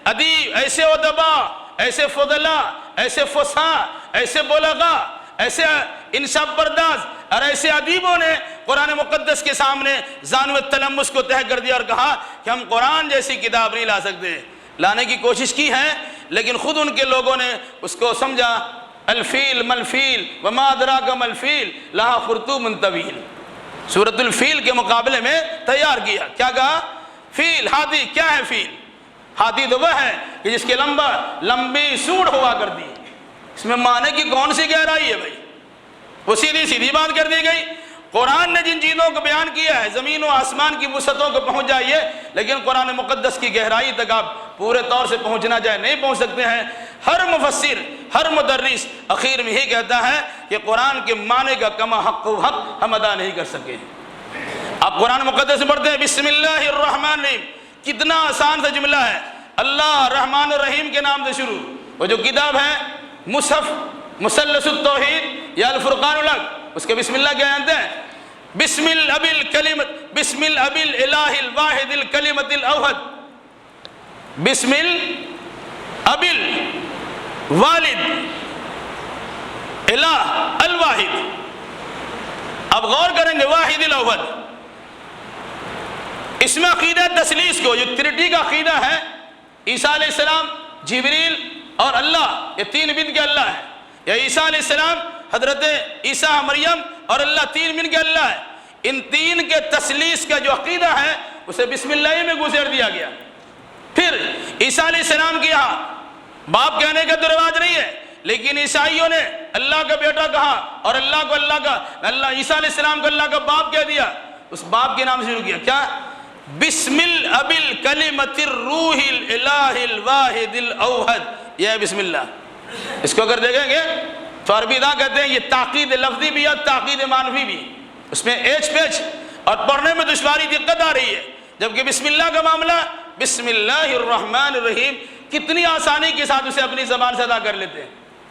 ادیب، ایسے ادبا، ایسے فضلا، ایسے فصحا، ایسے بلغا، ایسے انشاء پرداز اور ایسے ادیبوں نے قرآن مقدس کے سامنے زانو تلمس کو طے کر دیا اور کہا کہ ہم قرآن جیسی کتاب نہیں لا سکتے۔ لانے کی کوشش کی ہے لیکن خود ان کے لوگوں نے اس کو سمجھا الفیل ملفیل وما ادراک ملفیل لہا خرطوم طویل، سورۃ الفیل کے مقابلے میں تیار کیا۔ کیا کہا؟ فیل، ہاتھی۔ کیا ہے فیل؟ ہاتھی تو وہ ہے کہ جس کے لمبی سوڑ ہوا کرتی ہے۔ اس میں معنی کی کون سی گہرائی ہے بھائی؟ وہ سیدھی بات کر دی گئی۔ قرآن نے جن چیزوں کو بیان کیا ہے زمین و آسمان کی وسعتوں کو پہنچ جائیے، لیکن قرآن مقدس کی گہرائی تک آپ پورے طور سے پہنچنا چاہے نہیں پہنچ سکتے ہیں۔ ہر مفسر، ہر مدرس اخیر میں ہی کہتا ہے کہ قرآن کے معنی کا کما حق و حق ہم ادا نہیں کر سکے۔ آپ قرآن مقدس سے پڑھتے ہیں بسم اللہ الرحمن الرحیم، کتنا آسان سا جملہ ہے، اللہ رحمان الرحیم کے نام سے شروع۔ وہ جو کتاب ہے مصحف مثلث التوحید یا الفرقان الحق، اس کے بسم اللہ کیا جانتے ہیں؟ بسم الاب الالہ الواحد الکلمۃ الاوحد، بسم الاب والد، الہ الواحد. اب غور کریں گے واحد الاول، اس میں عقیدہ تثلیث کو، جو ٹرینٹی کا عقیدہ ہے، عیسیٰ علیہ السلام، جبریل اور اللہ، یہ تین بن کے اللہ ہے. یا عیسیٰ علیہ السلام، حضرت عیسیٰ، مریم اور اللہ تین بن کے اللہ ہے. ان تین کے تثلیث کا جو عقیدہ ہے اسے بسم اللہ میں گزر دیا گیا. پھر عیسیٰ علیہ السلام کے یہاں باپ کہنے کا تو رواج نہیں ہے، لیکن عیسائیوں نے اللہ کا بیٹا کہا اور اللہ کو اللہ کا، اللہ عیسیٰ علیہ السلام کو اللہ کا باپ کہہ دیا. اس باپ کے نام سے شروع کیا کیا؟ بسم الاب الکلمۃ الروح الالہ الواحد الاوحد. یہ ہے بسم اللہ. اس کو اگر دیکھیں گے تو عربی دا کہتے ہیں یہ تاکید لفظی بھی ہے، تاکید معنوی بھی. اس میں ایچ پیچ اور پڑھنے میں دشواری، دقت آ رہی ہے. جبکہ بسم اللہ کا معاملہ، بسم اللہ الرحمن الرحیم، کتنی آسانی کے ساتھ اسے اپنی زبان سے ادا کر لیتے ہیں.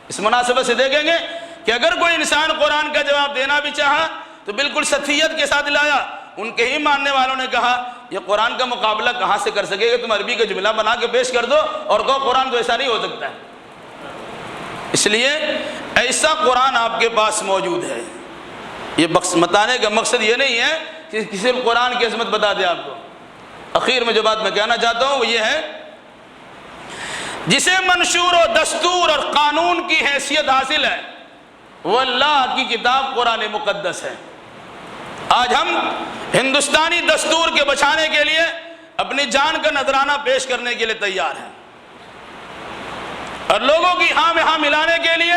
اس مناسبت سے دیکھیں گے کہ اگر کوئی انسان قرآن کا جواب دینا بھی چاہا تو بالکل سطحیت کے ساتھ لایا. ان کے ہی ماننے والوں نے کہا یہ قرآن کا مقابلہ کہاں سے کر سکے گا، تم عربی کا جملہ بنا کے پیش کر دو اور کہو قرآن تو ایسا نہیں ہو سکتا ہے. اس لیے ایسا قرآن آپ کے پاس موجود ہے. یہ بتانے کا مقصد یہ نہیں ہے کہ کسی قرآن کی عظمت بتا دے آپ کو. اخیر میں جو بات میں کہنا چاہتا ہوں وہ یہ ہے، جسے منشور و دستور اور قانون کی حیثیت حاصل ہے وہ اللہ کی کتاب قرآن مقدس ہے. آج ہم ہندوستانی دستور کے بچانے کے لیے اپنی جان کا نذرانہ پیش کرنے کے لیے تیار ہیں، اور لوگوں کی ہاں میں ہاں ملانے کے لیے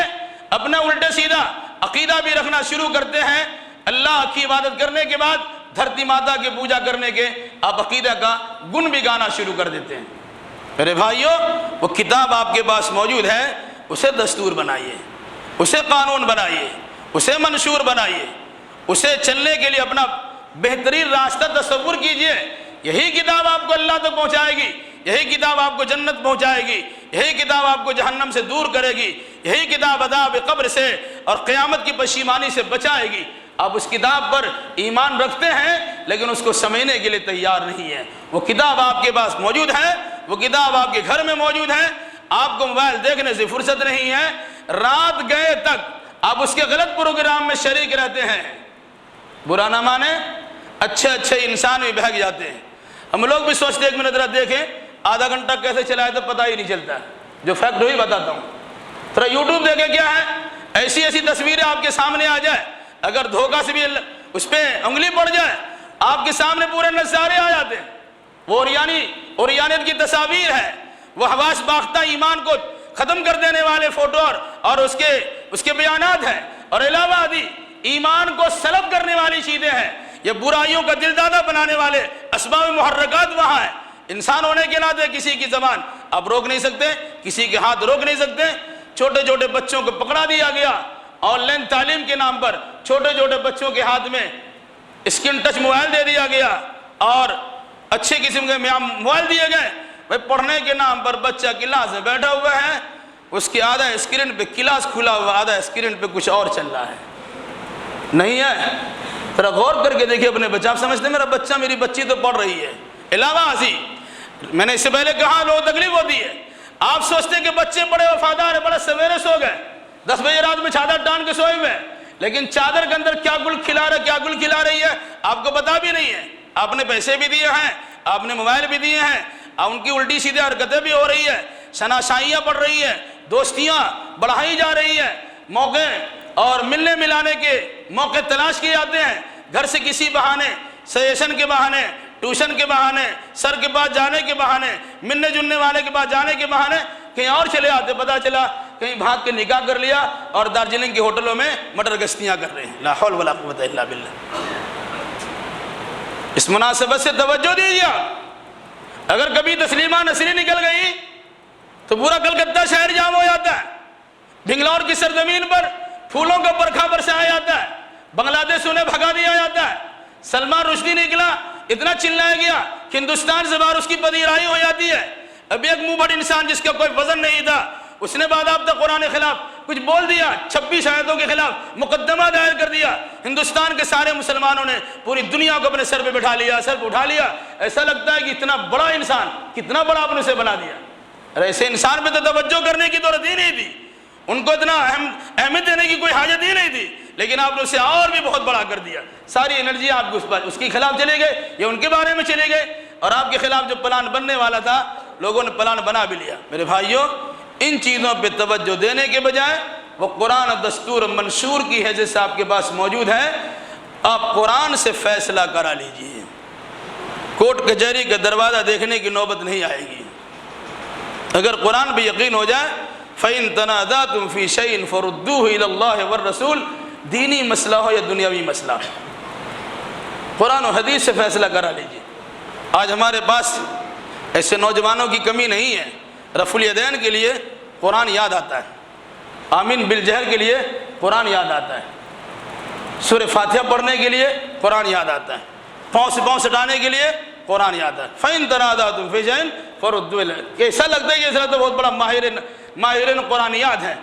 اپنا الٹا سیدھا عقیدہ بھی رکھنا شروع کرتے ہیں. اللہ کی عبادت کرنے کے بعد دھرتی ماتا کی پوجا کرنے کے آپ عقیدہ کا گن بھی گانا شروع کر دیتے ہیں. میرے بھائیوں، وہ کتاب آپ کے پاس موجود ہے، اسے دستور بنائیے، اسے قانون بنائیے، اسے منشور بنائیے، اسے چلنے کے لیے اپنا بہترین راستہ تصور کیجئے. یہی کتاب آپ کو اللہ تک پہنچائے گی، یہی کتاب آپ کو جنت پہنچائے گی، یہی کتاب آپ کو جہنم سے دور کرے گی، یہی کتاب عذاب قبر سے اور قیامت کی پشیمانی سے بچائے گی. آپ اس کتاب پر ایمان رکھتے ہیں لیکن اس کو سمجھنے کے لیے تیار نہیں ہیں. وہ کتاب آپ کے پاس موجود ہے، وہ کتاب آپ کے گھر میں موجود ہے، آپ کو موبائل دیکھنے سے فرصت نہیں ہے، رات گئے تک آپ اس کے غلط پروگرام میں شریک رہتے ہیں. برا نہ مانے، اچھے اچھے انسان بھی بہک جاتے ہیں. ہم لوگ بھی سوچتے ہیں ایک منٹ ذرا دیکھیں آدھا گھنٹہ کیسے چلائے تو پتہ ہی نہیں چلتا. جو فیکٹ وہی بتاتا ہوں. تھوڑا یوٹیوب دیکھیں کیا ہے، ایسی ایسی تصویریں آپ کے سامنے آ جائے، اگر دھوکہ سے بھی اس پہ انگلی پڑ جائے آپ کے سامنے پورے نظارے آ جاتے ہیں. وہ اوریانیت کی تصاویر ہے، وہ حواس باختہ ایمان کو ختم کر دینے والے فوٹو اور اس کے بیانات ہیں، اور علاوہ ازیں ایمان کو سلب کرنے والی چیزیں ہیں. یہ برائیوں کا دل دادا بنانے والے اسباب محرکات وہاں ہیں. انسان ہونے کے ناطے کسی کی زبان آپ روک نہیں سکتے، کسی کے ہاتھ روک نہیں سکتے. چھوٹے چھوٹے بچوں کو پکڑا دیا گیا آن لائن تعلیم کے نام پر. چھوٹے چھوٹے بچوں کے ہاتھ میں اسکرین ٹچ موبائل دے دیا گیا اور اچھے قسم کے موبائل دیے گئے. بھائی پڑھنے کے نام پر بچہ کلاس میں بیٹھا ہوا ہے، اس کی آدھا اسکرین پہ کلاس کھلا ہوا، آدھا اسکرین پہ کچھ اور چل رہا ہے. نہیں ہے؟ ذرا غور کر کے دیکھیے اپنے بچہ. آپ سمجھتے ہیں میرا بچہ میری بچی تو پڑھ رہی ہے. علاوہ ازیں میں نے اس سے پہلے کہا لوگوں کو تکلیف ہوتی ہے. آپ سوچتے ہیں کہ بچے بڑے وفادار ہیں، بڑے سویرے سو گئے، 10 بجے رات میں چادر ٹان کے سوئے ہوئے، لیکن چادر کے اندر کیا گل کھلا رہی ہے آپ کو پتا بھی نہیں ہے. آپ نے پیسے بھی دیے ہیں، آپ نے موبائل بھی دیے ہیں، ان کی الٹی سیدھی حرکتیں بھی ہو رہی ہے، شناسائیاں پڑ رہی ہے، دوستیاں بڑھائی جا رہی ہے، موقع اور ملنے ملانے کے موقع تلاش کیے جاتے ہیں. گھر سے کسی بہانے، سجیشن کے بہانے، ٹیوشن کے بہانے، سر کے پاس جانے کے بہانے، ملنے جلنے والے کے پاس جانے کے بہانے کہیں اور چلے آتے. پتہ چلا کہیں بھاگ کے نکاح کر لیا اور دارجلنگ کے ہوٹلوں میں مٹر گشتیاں کر رہے ہیں. لا حول ولا قوت الا باللہ. اس مناسبت سے توجہ دیجیے. اگر کبھی تسلیمہ نسری نکل گئی تو پورا کلکتہ شہر جام ہو جاتا ہے. بنگلور کی سرزمین پر پھولوں کا برکھا برسایا جاتا ہے، بنگلہ دیش انہیں بھگا دیا جاتا ہے. سلمان رشدی نکلا، اتنا چلایا گیا کہ ہندوستان سے باہر اس کی پذیرائی ہو جاتی ہے. ابھی ایک منہ بھر انسان جس کا کوئی وزن نہیں تھا، اس نے باضابطہ قرآن کے خلاف کچھ بول دیا، 26 آیتوں کے خلاف مقدمہ دائر کر دیا. ہندوستان کے سارے مسلمانوں نے پوری دنیا کو اپنے سر پہ بٹھا لیا، سر پہ اٹھا لیا. ایسا لگتا ہے کہ اتنا بڑا انسان، کتنا بڑا آپ نے اسے بنا دیا. اور ایسے انسان پہ تو توجہ کرنے کی ضرورت ہی نہیں تھی، ان کو اتنا اہمیت دینے کی کوئی حاجت ہی نہیں تھی، لیکن آپ نے اسے اور بھی بہت بڑا کر دیا۔ ساری انرجی آپ اس کے خلاف چلے گئے یا ان کے بارے میں چلے گئے، اور آپ کے خلاف جو پلان بننے والا تھا لوگوں نے پلان بنا بھی لیا۔ میرے بھائیوں، ان چیزوں پہ توجہ دینے کے بجائے وہ قرآن دستور منشور کی حیثیت سے آپ کے پاس موجود ہے، آپ قرآن سے فیصلہ کرا لیجئے، کورٹ کچہری کا دروازہ دیکھنے کی نوبت نہیں آئے گی۔ اگر قرآن پہ یقین ہو جائے فَإِن تَنَازَعْتُمْ فِي شَيْءٍ فَرُدُّوهُ إِلَى اللَّهِ وَالرَّسُولِ، دینی مسئلہ ہو یا دنیاوی مسئلہ ہو، قرآن و حدیث سے فیصلہ کرا لیجئے۔ آج ہمارے پاس ایسے نوجوانوں کی کمی نہیں ہے، رفع الیدین کے لیے قرآن یاد آتا ہے، آمین بالجہر کے لیے قرآن یاد آتا ہے، سورہ فاتحہ پڑھنے کے لیے قرآن یاد آتا ہے، پاؤں سے پاؤں سٹانے کے لیے قرآن یاد آتا ہے۔ فَإِن تَنَازَعْتُمْ فِي شَيْءٍ فَرُدُّوهُ إِلَيْهِ، ایسا لگتا ہے کہ اس طرح تو بہت بڑا ماہرین قرآن یاد ہے،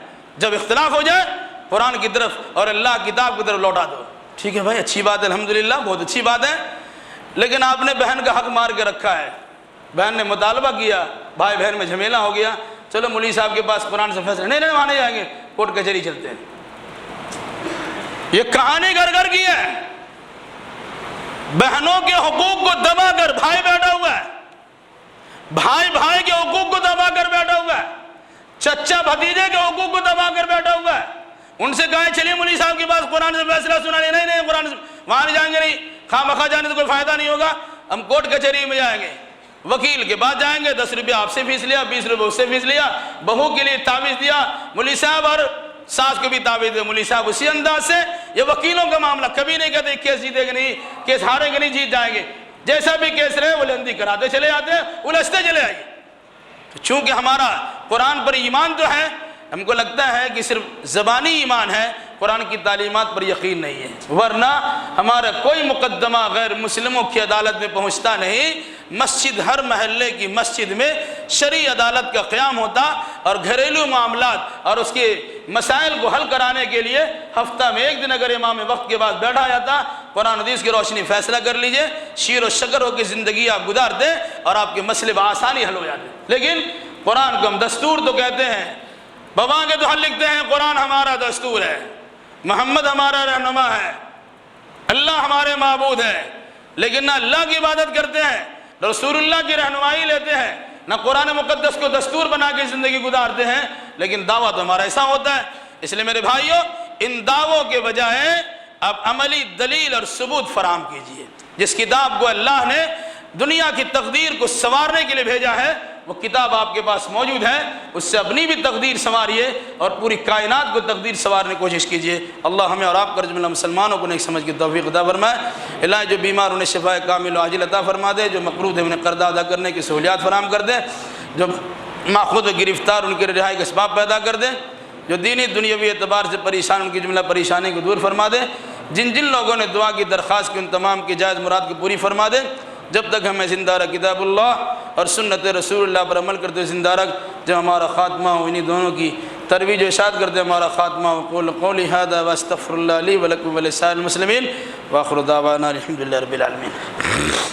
جب اختلاف ہو جائے قرآن کی طرف اور اللہ کتاب کی طرف لوٹا دو۔ ٹھیک ہے بھائی، اچھی بات ہے، الحمدللہ بہت اچھی بات ہے، لیکن آپ نے بہن کا حق مار کے رکھا ہے، بہن نے مطالبہ کیا، بھائی بہن میں جھمیلا ہو گیا، چلو مولوی صاحب کے پاس قرآن سے فیصلہ، نہیں وہاں نہیں جائیں گے، کورٹ کچہری چلتے ہیں۔ یہ کہانی گھر گھر کی ہے، بہنوں کے حقوق کو دبا کر بھائی بیٹھا ہوا ہے، بھائی بھائی کے حقوق کو دبا کر بیٹھا ہوا ہے، چچا بھتیجے کے حقوق کو دبا کر بیٹھا ہوا ہے۔ ان سے کہیں چلیے مولوی صاحب کے پاس قرآن سے فیصلہ سنا لیں، نہیں قرآن سے وہاں نہیں جائیں گے، نہیں خواہ مخواہ جانے سے کوئی فائدہ نہیں ہوگا، ہم کورٹ کچہری میں جائیں گے، وکیل کے بعد جائیں گے، 10 روپیہ آپ سے فیس لیا، 20 روپیہ اس سے فیس لیا، بہو کے لیے تعویذ دیا مولوی صاحب، اور ساس کو بھی تعویذ دیا مولوی صاحب، اسی انداز سے یہ وکیلوں کا معاملہ، کبھی نہیں کہتے کیس جیتے گا نہیں، کیس ہارے گا نہیں، جیت جائیں گے، جیسا بھی کیس رہے وہ لندی کراتے چلے جاتے ہیں، الجھتے چلے آئیے۔ چونکہ ہمارا قرآن پر ایمان تو ہے، ہم کو لگتا ہے کہ صرف زبانی ایمان ہے، قرآن کی تعلیمات پر یقین نہیں ہے، ورنہ ہمارا کوئی مقدمہ غیر مسلموں کی عدالت میں پہنچتا نہیں۔ مسجد، ہر محلے کی مسجد میں شرعی عدالت کا قیام ہوتا، اور گھریلو معاملات اور اس کے مسائل کو حل کرانے کے لیے ہفتہ میں ایک دن اگر امام وقت کے بعد بیٹھا جاتا، قرآن حدیث کی روشنی فیصلہ کر لیجئے، شیر و شکر ہو کے زندگی آپ گزار دیں اور آپ کے مسئلے بآسانی حل ہو جاتے۔ لیکن قرآن کو ہم دستور تو کہتے ہیں، بابا کے تو حل لکھتے ہیں قرآن ہمارا دستور ہے، محمد ہمارا رہنما ہے، اللہ ہمارے معبود ہے، لیکن نہ اللہ کی عبادت کرتے ہیں، رسول اللہ کی رہنمائی لیتے ہیں، نہ قرآن مقدس کو دستور بنا کے زندگی گزارتے ہیں، لیکن دعویٰ تو ہمارا ایسا ہوتا ہے۔ اس لیے میرے بھائیوں، ان دعووں کے بجائے آپ عملی دلیل اور ثبوت فراہم کیجئے۔ جس کتاب کو اللہ نے دنیا کی تقدیر کو سنوارنے کے لیے بھیجا ہے، وہ کتاب آپ کے پاس موجود ہے، اس سے اپنی بھی تقدیر سنواریے اور پوری کائنات کو تقدیر سنوارنے کی کوشش کیجیے۔ اللہ ہمیں اور آپ کو جملہ مسلمانوں کو نیک سمجھ کی توفیق عطا فرمائے۔ الہی جو بیمار انہیں شفاء کامل و عاجل عطا فرما دے، جو مقروض ہے انہیں قرض ادا کرنے کی سہولیات فراہم کر دے، جو ماخوذ و گرفتار ان کے رہائی کے اسباب پیدا کر دے، جو دینی دنیاوی اعتبار سے پریشان ان کی جملہ پریشانی کو دور فرما دے، جن جن لوگوں نے دعا کی درخواست کی ان تمام کی جائز مراد کو پوری فرما دے۔ جب تک ہمیں زندہ رکھ کتاب اللہ اور سنت رسول اللہ پر عمل کرتے ہوئے زندہ رکھ، جب ہمارا خاتمہ ہو انہی دونوں کی ترویج و اشاعت کرتے ہمارا خاتمہ ہو۔ قولی ھذا واستغفر اللہ لی ولکم ولسائر المسلمین، وآخر دعوانا الحمد للہ رب العالمین۔